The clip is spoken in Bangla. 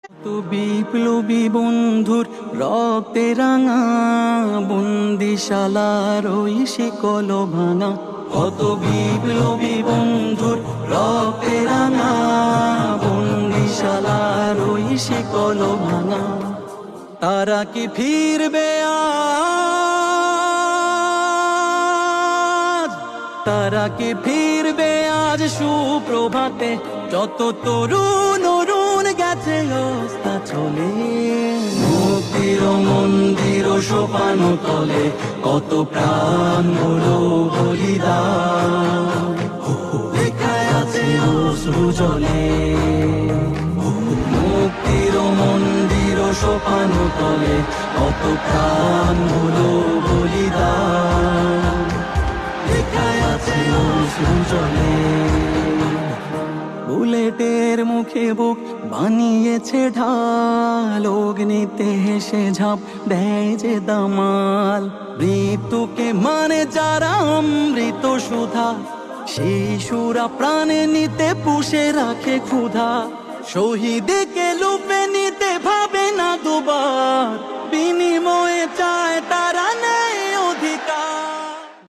তো বিপ্লবী বন্ধুর রক্তে রাঙা বন্দিশালার ওই শিকল ভাঙা, কত বিপ্লবী বন্ধুর রক্তে রাঙা বন্দিশালার ওই শিকল ভাঙা। তারা কি ফিরবে আজ, তারা কি ফিরবে আজ সুপ্রভাতে? যত তরুণ অরুণ গেছে অস্তা চলে, মুক্তির মন্দির সোপান তলে কত প্রাণ হলো বলিদান, লেখায় আছে অশ্রু জলে। মুক্তির মন্দির সোপান তলে কত প্রাণ হলো বলিদান, লেখায় আছে অশ্রু জলে। বুলেটের মুখে বুক বানিয়েছে ঢাল, অগ্নিতে হেসে ঝাঁপ দেয় যে দামাল। মৃত্যুকে মানে যারা অমৃত সুধা, শিশুরা প্রাণে নিতে পুষে রাখে ক্ষুধা। শহীদকে লুপে নিতে ভাবে